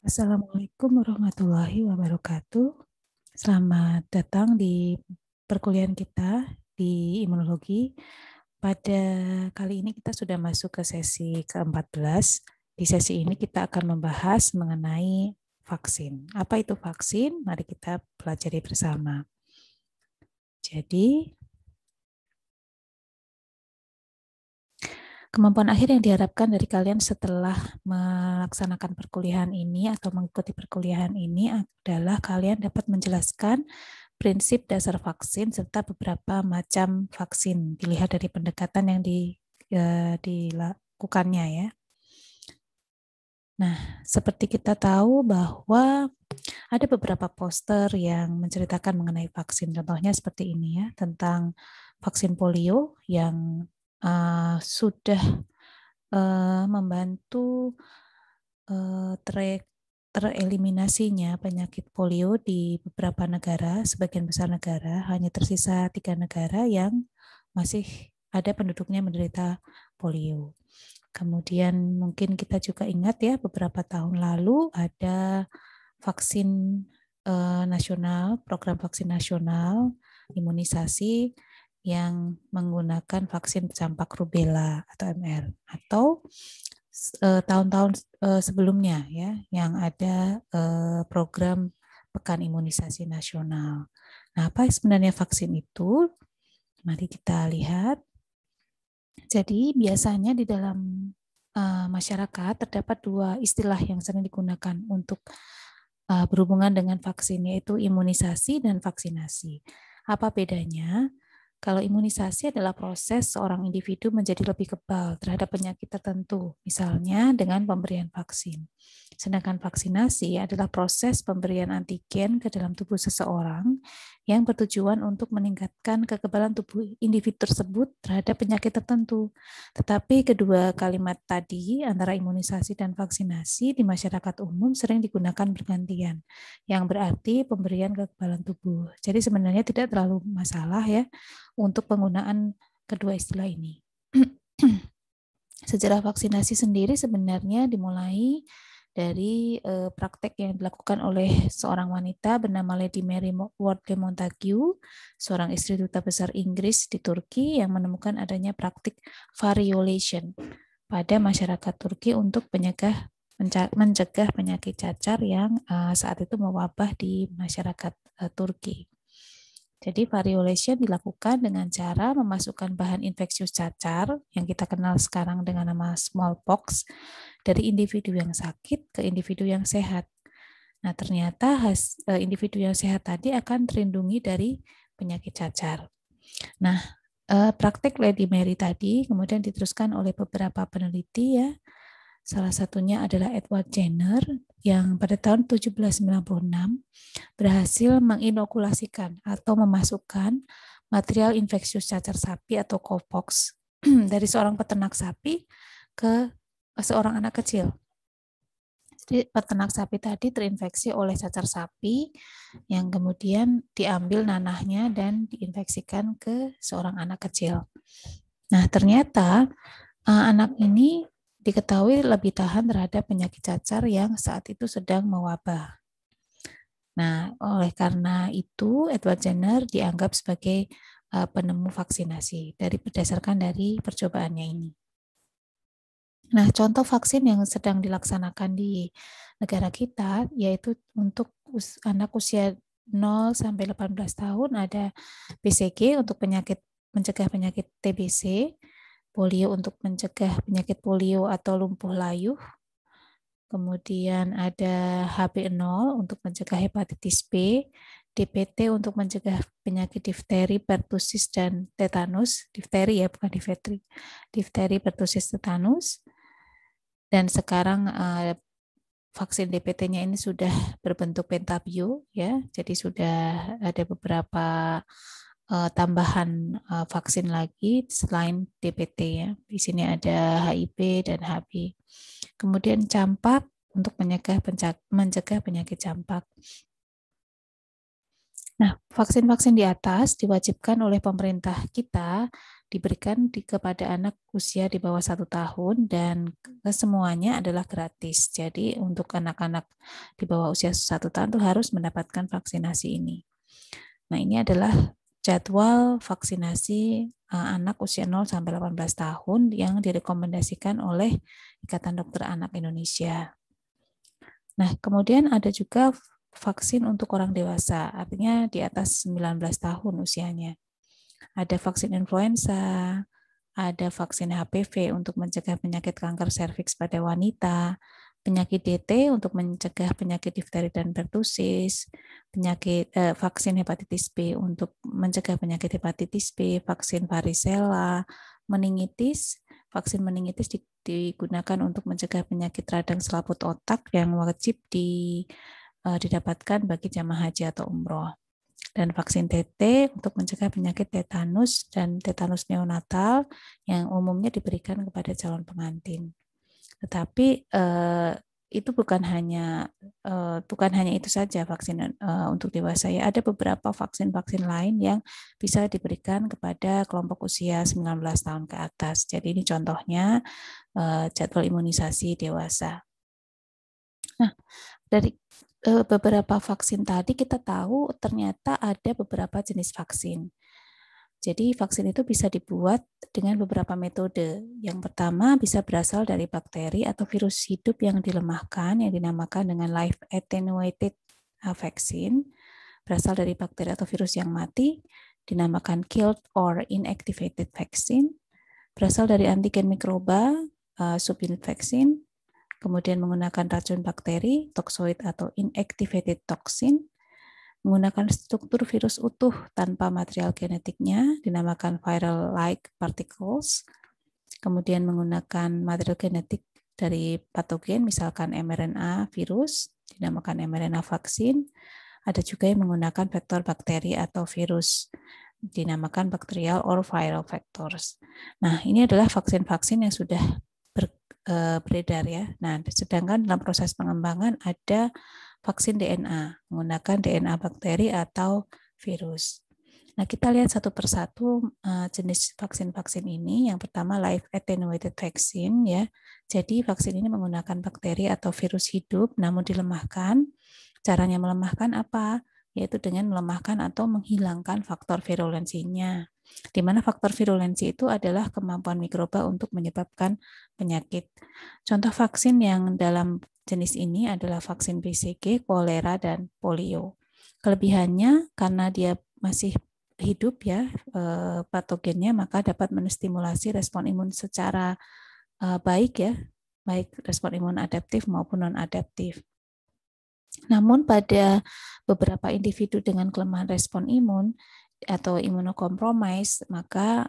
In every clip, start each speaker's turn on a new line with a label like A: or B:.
A: Assalamualaikum warahmatullahi wabarakatuh. Selamat datang di perkuliahan kita di imunologi. Pada kali ini kita sudah masuk ke sesi ke-14. Di sesi ini kita akan membahas mengenai vaksin. Apa itu vaksin? Mari kita pelajari bersama. Jadi, kemampuan akhir yang diharapkan dari kalian setelah melaksanakan perkuliahan ini atau mengikuti perkuliahan ini adalah kalian dapat menjelaskan prinsip dasar vaksin serta beberapa macam vaksin dilihat dari pendekatan yang dilakukannya ya. Nah, seperti kita tahu bahwa ada beberapa poster yang menceritakan mengenai vaksin. Contohnya seperti ini ya, tentang vaksin polio yang sudah membantu tereliminasinya penyakit polio di beberapa negara, sebagian besar negara, hanya tersisa 3 negara yang masih ada penduduknya menderita polio. Kemudian mungkin kita juga ingat ya, beberapa tahun lalu ada vaksin nasional, program vaksin nasional, imunisasi yang menggunakan vaksin campak rubella atau MR, atau tahun-tahun sebelumnya ya yang ada program Pekan Imunisasi Nasional. Nah, apa sebenarnya vaksin itu? Mari kita lihat. Jadi biasanya di dalam masyarakat terdapat 2 istilah yang sering digunakan untuk berhubungan dengan vaksin, yaitu imunisasi dan vaksinasi. Apa bedanya? Kalau imunisasi adalah proses seorang individu menjadi lebih kebal terhadap penyakit tertentu, misalnya dengan pemberian vaksin. Sedangkan vaksinasi adalah proses pemberian antigen ke dalam tubuh seseorang yang bertujuan untuk meningkatkan kekebalan tubuh individu tersebut terhadap penyakit tertentu. Tetapi kedua kalimat tadi antara imunisasi dan vaksinasi di masyarakat umum sering digunakan bergantian, yang berarti pemberian kekebalan tubuh. Jadi sebenarnya tidak terlalu masalah ya untuk penggunaan kedua istilah ini. Sejarah vaksinasi sendiri sebenarnya dimulai dari praktek yang dilakukan oleh seorang wanita bernama Lady Mary Wortley Montagu, seorang istri duta besar Inggris di Turki yang menemukan adanya praktik variolation pada masyarakat Turki untuk mencegah penyakit cacar yang saat itu mewabah di masyarakat Turki. Jadi variolation dilakukan dengan cara memasukkan bahan infeksius cacar yang kita kenal sekarang dengan nama smallpox dari individu yang sakit ke individu yang sehat. Nah, ternyata individu yang sehat tadi akan terlindungi dari penyakit cacar. Nah, praktik Lady Mary tadi kemudian diteruskan oleh beberapa peneliti ya. Salah satunya adalah Edward Jenner yang pada tahun 1796 berhasil menginokulasikan atau memasukkan material infeksius cacar sapi atau cowpox dari seorang peternak sapi ke seorang anak kecil. Jadi peternak sapi tadi terinfeksi oleh cacar sapi yang kemudian diambil nanahnya dan diinfeksikan ke seorang anak kecil. Nah, ternyata anak ini diketahui lebih tahan terhadap penyakit cacar yang saat itu sedang mewabah. Nah, oleh karena itu Edward Jenner dianggap sebagai penemu vaksinasi berdasarkan dari percobaannya ini. Nah, contoh vaksin yang sedang dilaksanakan di negara kita yaitu untuk anak usia 0 sampai 18 tahun ada BCG untuk mencegah penyakit TBC, polio untuk mencegah penyakit polio atau lumpuh layuh. Kemudian ada HB0 untuk mencegah hepatitis B, DPT untuk mencegah penyakit difteri, pertusis, dan tetanus. Difteri ya, bukan difteri. Difteri, pertusis, tetanus. Dan sekarang vaksin DPT-nya ini sudah berbentuk pentabio ya. Jadi sudah ada beberapa tambahan vaksin lagi selain DPT ya. Di sini ada HIV dan HB. Kemudian campak untuk mencegah penyakit campak. Nah, vaksin-vaksin di atas diwajibkan oleh pemerintah kita diberikan kepada anak usia di bawah 1 tahun dan kesemuanya adalah gratis. Jadi untuk anak-anak di bawah usia 1 tahun itu harus mendapatkan vaksinasi ini. Nah, ini adalah jadwal vaksinasi anak usia 0 sampai 18 tahun yang direkomendasikan oleh Ikatan Dokter Anak Indonesia. Nah, kemudian ada juga vaksin untuk orang dewasa, artinya di atas 19 tahun usianya. Ada vaksin influenza, ada vaksin HPV untuk mencegah penyakit kanker serviks pada wanita, penyakit DT untuk mencegah penyakit difteri dan pertusis, vaksin hepatitis B untuk mencegah penyakit hepatitis B, vaksin varicella, meningitis. Vaksin meningitis digunakan untuk mencegah penyakit radang selaput otak yang wajib didapatkan bagi jamaah haji atau umroh. Dan vaksin TT untuk mencegah penyakit tetanus dan tetanus neonatal yang umumnya diberikan kepada calon pengantin. Tetapi itu bukan hanya itu saja vaksin untuk dewasa ya. Ada beberapa vaksin-vaksin lain yang bisa diberikan kepada kelompok usia 19 tahun ke atas. Jadi ini contohnya jadwal imunisasi dewasa. Nah, dari beberapa vaksin tadi kita tahu ternyata ada beberapa jenis vaksin. Jadi vaksin itu bisa dibuat dengan beberapa metode. Yang pertama bisa berasal dari bakteri atau virus hidup yang dilemahkan yang dinamakan dengan live attenuated vaccine. Berasal dari bakteri atau virus yang mati dinamakan killed or inactivated vaccine. Berasal dari antigen mikroba, subunit vaccine. Kemudian menggunakan racun bakteri, toxoid atau inactivated toxin, menggunakan struktur virus utuh tanpa material genetiknya, dinamakan viral-like particles, kemudian menggunakan material genetik dari patogen, misalkan mRNA virus, dinamakan mRNA vaksin, ada juga yang menggunakan vektor bakteri atau virus, dinamakan bacterial or viral vectors. Nah, ini adalah vaksin-vaksin yang sudah beredar ya. Nah, sedangkan dalam proses pengembangan ada vaksin DNA menggunakan DNA bakteri atau virus. Nah, kita lihat satu persatu jenis vaksin-vaksin ini. Yang pertama live attenuated vaccine ya. Jadi vaksin ini menggunakan bakteri atau virus hidup namun dilemahkan. Caranya melemahkan apa? Yaitu dengan melemahkan atau menghilangkan faktor virulensinya. Di mana faktor virulensi itu adalah kemampuan mikroba untuk menyebabkan penyakit. Contoh vaksin yang dalam jenis ini adalah vaksin BCG, kolera, dan polio. Kelebihannya karena dia masih hidup ya patogennya, maka dapat menstimulasi respon imun secara baik ya, baik respon imun adaptif maupun non-adaptif. Namun pada beberapa individu dengan kelemahan respon imun atau imunokompromis, maka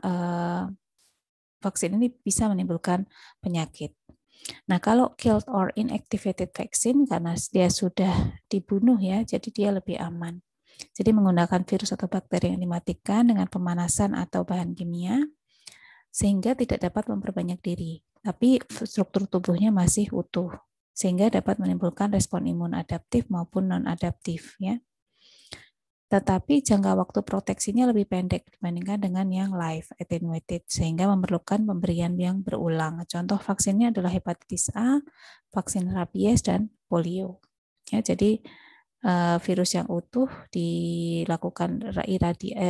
A: vaksin ini bisa menimbulkan penyakit. Nah, kalau killed or inactivated vaccine karena dia sudah dibunuh ya, jadi dia lebih aman. Jadi menggunakan virus atau bakteri yang dimatikan dengan pemanasan atau bahan kimia sehingga tidak dapat memperbanyak diri, tapi struktur tubuhnya masih utuh sehingga dapat menimbulkan respon imun adaptif maupun non-adaptif ya. Tetapi jangka waktu proteksinya lebih pendek dibandingkan dengan yang live attenuated sehingga memerlukan pemberian yang berulang. Contoh vaksinnya adalah hepatitis A, vaksin rabies dan polio. Ya, jadi virus yang utuh dilakukan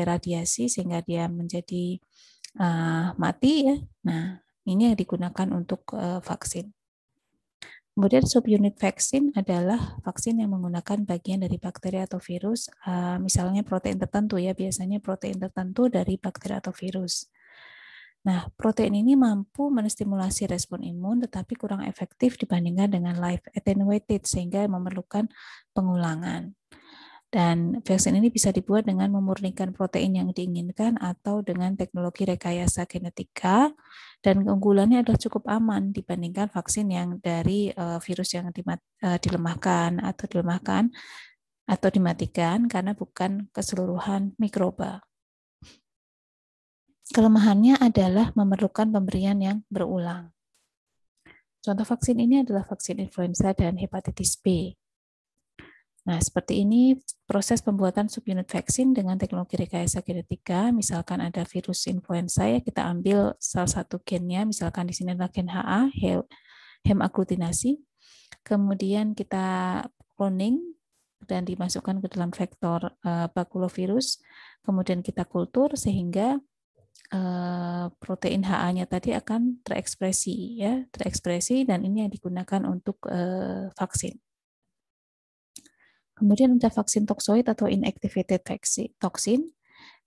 A: radiasi sehingga dia menjadi mati ya. Nah, ini yang digunakan untuk vaksin. Kemudian subunit vaksin adalah vaksin yang menggunakan bagian dari bakteri atau virus, misalnya protein tertentu ya, biasanya protein tertentu dari bakteri atau virus. Nah, protein ini mampu menstimulasi respon imun tetapi kurang efektif dibandingkan dengan live attenuated sehingga memerlukan pengulangan. Dan vaksin ini bisa dibuat dengan memurnikan protein yang diinginkan atau dengan teknologi rekayasa genetika, dan keunggulannya adalah cukup aman dibandingkan vaksin yang dari virus yang dilemahkan atau dimatikan karena bukan keseluruhan mikroba. Kelemahannya adalah memerlukan pemberian yang berulang. Contoh vaksin ini adalah vaksin influenza dan hepatitis B. Nah, seperti ini proses pembuatan subunit vaksin dengan teknologi rekayasa genetika. Misalkan ada virus influenza, ya kita ambil salah satu gennya, misalkan di sini adalah gen HA, hemaglutinasi. Kemudian kita cloning dan dimasukkan ke dalam vektor bakulovirus. Kemudian kita kultur sehingga protein HA-nya tadi akan terekspresi, ya, terekspresi, dan ini yang digunakan untuk vaksin. Kemudian ada vaksin toksoid atau inactivated toxin,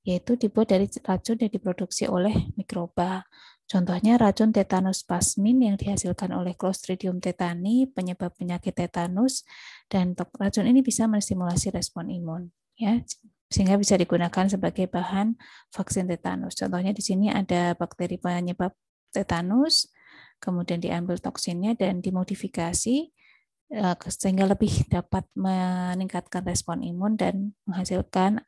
A: yaitu dibuat dari racun yang diproduksi oleh mikroba. Contohnya racun tetanus plasmin yang dihasilkan oleh Clostridium tetani, penyebab penyakit tetanus, dan racun ini bisa menstimulasi respon imun, ya, sehingga bisa digunakan sebagai bahan vaksin tetanus. Contohnya di sini ada bakteri penyebab tetanus, kemudian diambil toksinnya dan dimodifikasi sehingga lebih dapat meningkatkan respon imun dan menghasilkan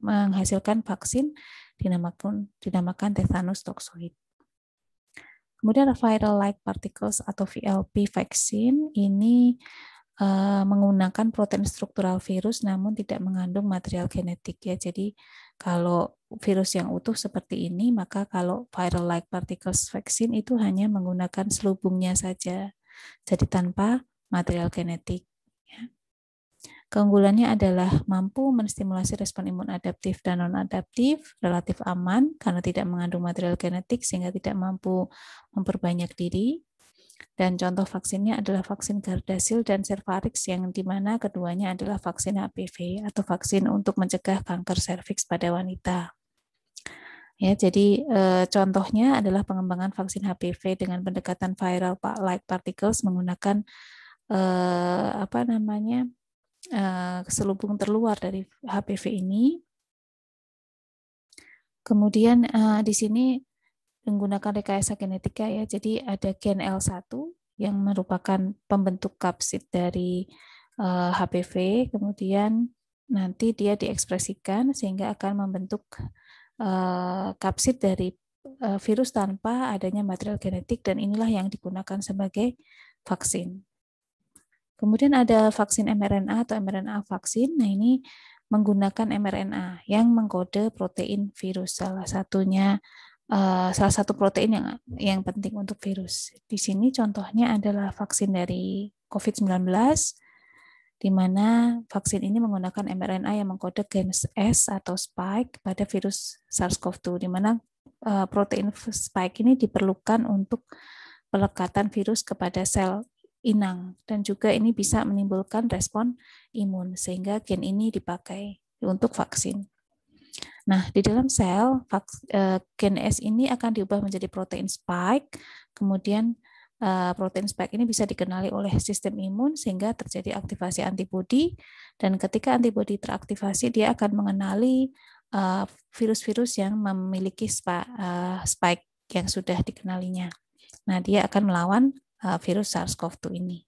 A: menghasilkan vaksin dinamakan tetanus toxoid. Kemudian viral-like particles atau VLP vaksin ini menggunakan protein struktural virus namun tidak mengandung material genetik, ya. Jadi kalau virus yang utuh seperti ini, maka kalau viral-like particles vaksin itu hanya menggunakan selubungnya saja. Jadi tanpa material genetik. Keunggulannya adalah mampu menstimulasi respon imun adaptif dan non-adaptif, relatif aman karena tidak mengandung material genetik sehingga tidak mampu memperbanyak diri. Dan contoh vaksinnya adalah vaksin Gardasil dan Cervarix yang dimana keduanya adalah vaksin HPV atau vaksin untuk mencegah kanker serviks pada wanita. Ya, jadi contohnya adalah pengembangan vaksin HPV dengan pendekatan viral-like particles menggunakan selubung terluar dari HPV ini. Kemudian di sini menggunakan rekayasa genetika, ya. Jadi ada gen L1 yang merupakan pembentuk kapsid dari HPV, kemudian nanti dia diekspresikan sehingga akan membentuk kapsid dari virus tanpa adanya material genetik, dan inilah yang digunakan sebagai vaksin. Kemudian ada vaksin mRNA atau mRNA vaksin. Nah, ini menggunakan mRNA yang mengkode protein virus. Salah satu protein yang penting untuk virus. Di sini contohnya adalah vaksin dari COVID-19, di mana vaksin ini menggunakan mRNA yang mengkode gen S atau spike pada virus SARS-CoV-2, di mana protein spike ini diperlukan untuk pelekatan virus kepada sel inang, dan juga ini bisa menimbulkan respon imun, sehingga gen ini dipakai untuk vaksin. Nah, di dalam sel, gen S ini akan diubah menjadi protein spike, kemudian protein spike ini bisa dikenali oleh sistem imun sehingga terjadi aktivasi antibodi, dan ketika antibodi teraktivasi dia akan mengenali virus-virus yang memiliki spike yang sudah dikenalinya. Nah, dia akan melawan virus SARS-CoV-2 ini.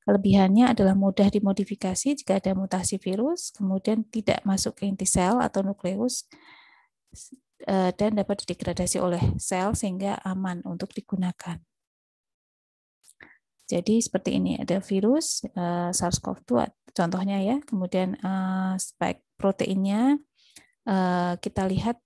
A: Kelebihannya adalah mudah dimodifikasi jika ada mutasi virus, kemudian tidak masuk ke inti sel atau nukleus, dan dapat didegradasi oleh sel sehingga aman untuk digunakan. Jadi seperti ini, ada virus SARS-CoV-2 contohnya, ya. Kemudian spike proteinnya kita lihat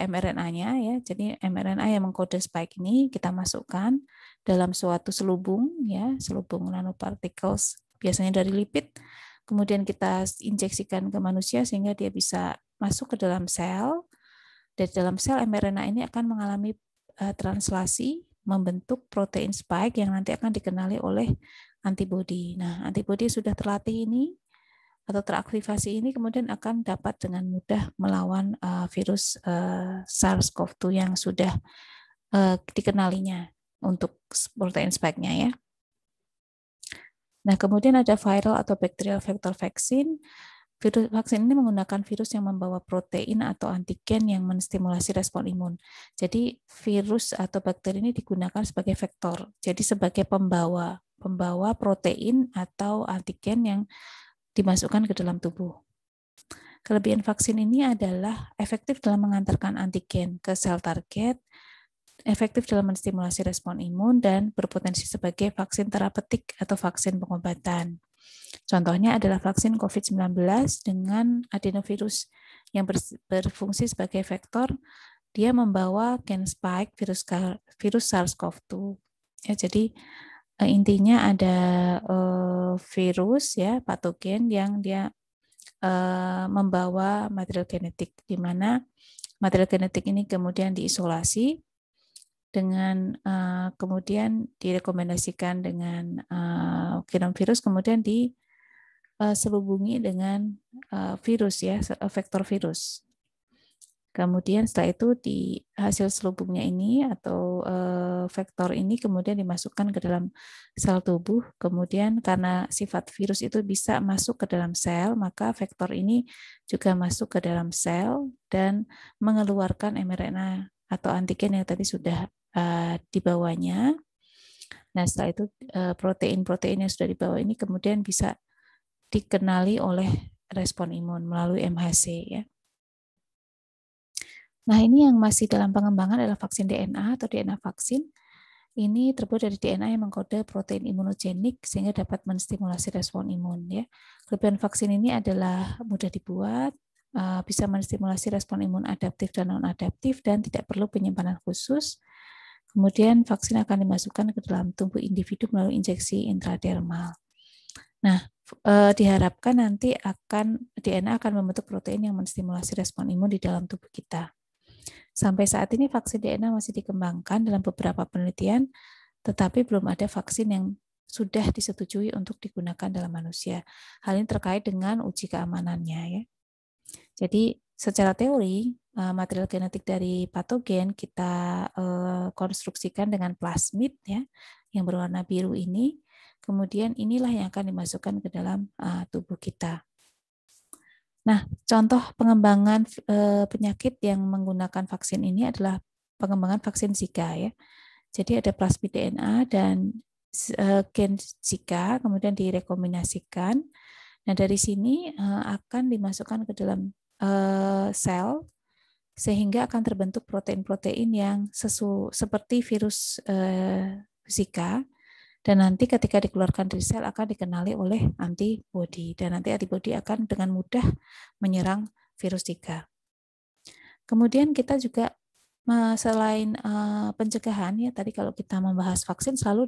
A: mRNA-nya, ya. Jadi mRNA yang mengkode spike ini kita masukkan dalam suatu selubung, ya, selubung nanoparticles biasanya dari lipid. Kemudian kita injeksikan ke manusia sehingga dia bisa masuk ke dalam sel. Dari dalam sel mRNA ini akan mengalami translasi membentuk protein spike yang nanti akan dikenali oleh antibodi. Nah, antibodi sudah terlatih ini atau teraktivasi ini kemudian akan dapat dengan mudah melawan virus SARS-CoV-2 yang sudah dikenalinya untuk protein spike-nya, ya. Nah, kemudian ada viral atau bacterial vector vaksin. Vaksin ini menggunakan virus yang membawa protein atau antigen yang menstimulasi respon imun. Jadi virus atau bakteri ini digunakan sebagai vektor. Jadi sebagai pembawa protein atau antigen yang dimasukkan ke dalam tubuh. Kelebihan vaksin ini adalah efektif dalam mengantarkan antigen ke sel target efektif dalam menstimulasi respon imun dan berpotensi sebagai vaksin terapeutik atau vaksin pengobatan. Contohnya adalah vaksin COVID-19 dengan adenovirus yang berfungsi sebagai vektor. Dia membawa gen spike virus SARS-CoV-2. Ya, jadi intinya ada virus ya patogen yang dia membawa material genetik, di mana material genetik ini kemudian diisolasi dengan kemudian direkomendasikan dengan genom virus, kemudian diselubungi dengan virus ya, vektor virus. Kemudian setelah itu di hasil selubungnya ini atau vektor ini kemudian dimasukkan ke dalam sel tubuh. Kemudian karena sifat virus itu bisa masuk ke dalam sel, maka vektor ini juga masuk ke dalam sel dan mengeluarkan mRNA atau antigen yang tadi sudah dibawanya. Nah, setelah itu protein-protein yang sudah dibawa ini kemudian bisa dikenali oleh respon imun melalui MHC ya. Nah, ini yang masih dalam pengembangan adalah vaksin DNA atau DNA vaksin. Ini terbuat dari DNA yang mengkode protein imunogenik sehingga dapat menstimulasi respon imun ya. Kelebihan vaksin ini adalah mudah dibuat, bisa menstimulasi respon imun adaptif dan non-adaptif dan tidak perlu penyimpanan khusus. Kemudian vaksin akan dimasukkan ke dalam tubuh individu melalui injeksi intradermal. Nah, diharapkan nanti DNA akan membentuk protein yang menstimulasi respon imun di dalam tubuh kita. Sampai saat ini vaksin DNA masih dikembangkan dalam beberapa penelitian, tetapi belum ada vaksin yang sudah disetujui untuk digunakan dalam manusia. Hal ini terkait dengan uji keamanannya ya. Jadi secara teori material genetik dari patogen kita konstruksikan dengan plasmid ya yang berwarna biru ini. Kemudian inilah yang akan dimasukkan ke dalam tubuh kita. Nah, contoh pengembangan penyakit yang menggunakan vaksin ini adalah pengembangan vaksin Zika ya. Jadi ada plasmid DNA dan gen Zika kemudian direkombinasikan. Nah, dari sini akan dimasukkan ke dalam sel sehingga akan terbentuk protein-protein yang seperti virus Zika. Dan nanti ketika dikeluarkan dari sel akan dikenali oleh antibodi. Dan nanti antibodi akan dengan mudah menyerang virus Zika. Kemudian kita juga selain pencegahan, ya tadi kalau kita membahas vaksin selalu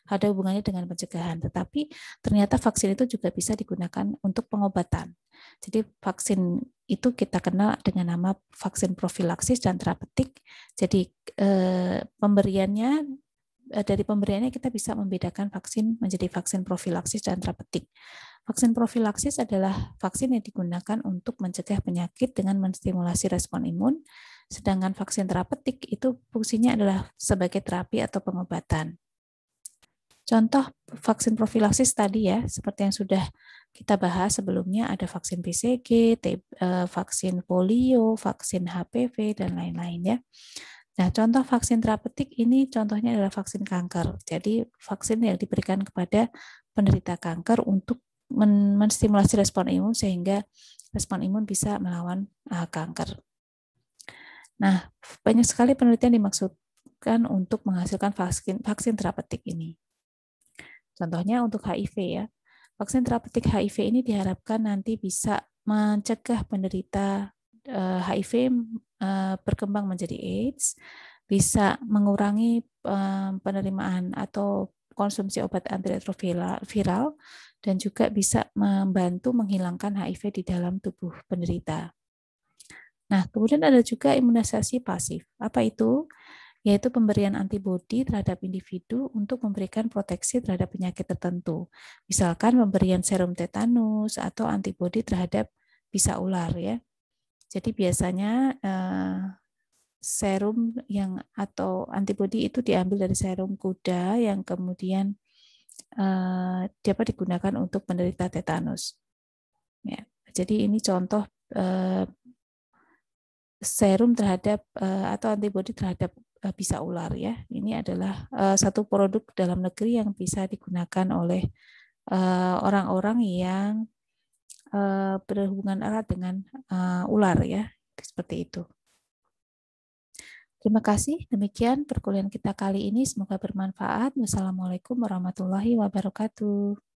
A: ada hubungannya dengan pencegahan. Tetapi ternyata vaksin itu juga bisa digunakan untuk pengobatan. Jadi vaksin itu kita kenal dengan nama vaksin profilaksis dan terapeutik. Jadi dari pemberiannya kita bisa membedakan vaksin menjadi vaksin profilaksis dan terapeutik. Vaksin profilaksis adalah vaksin yang digunakan untuk mencegah penyakit dengan menstimulasi respon imun, sedangkan vaksin terapeutik itu fungsinya adalah sebagai terapi atau pengobatan. Contoh vaksin profilaksis tadi ya, seperti yang sudah kita bahas sebelumnya, ada vaksin BCG, vaksin polio, vaksin HPV, dan lain-lain ya. Nah, contoh vaksin terapeutik ini contohnya adalah vaksin kanker. Jadi, vaksin yang diberikan kepada penderita kanker untuk menstimulasi respon imun sehingga respon imun bisa melawan kanker. Nah, banyak sekali penelitian dimaksudkan untuk menghasilkan vaksin terapeutik ini. Contohnya untuk HIV ya. Vaksin terapeutik HIV ini diharapkan nanti bisa mencegah penderita HIV berkembang menjadi AIDS, bisa mengurangi penerimaan atau konsumsi obat antiretroviral, dan juga bisa membantu menghilangkan HIV di dalam tubuh penderita. Nah, kemudian ada juga imunisasi pasif. Apa itu? Yaitu pemberian antibodi terhadap individu untuk memberikan proteksi terhadap penyakit tertentu. Misalkan pemberian serum tetanus atau antibodi terhadap bisa ular ya. Jadi biasanya serum atau antibodi itu diambil dari serum kuda yang kemudian dapat digunakan untuk penderita tetanus. Ya, jadi ini contoh serum terhadap atau antibodi terhadap bisa ular ya. Ini adalah satu produk dalam negeri yang bisa digunakan oleh orang-orang yang berhubungan erat dengan ular ya, seperti itu. Terima kasih. Demikian perkuliahan kita kali ini. Semoga bermanfaat. Wassalamualaikum warahmatullahi wabarakatuh.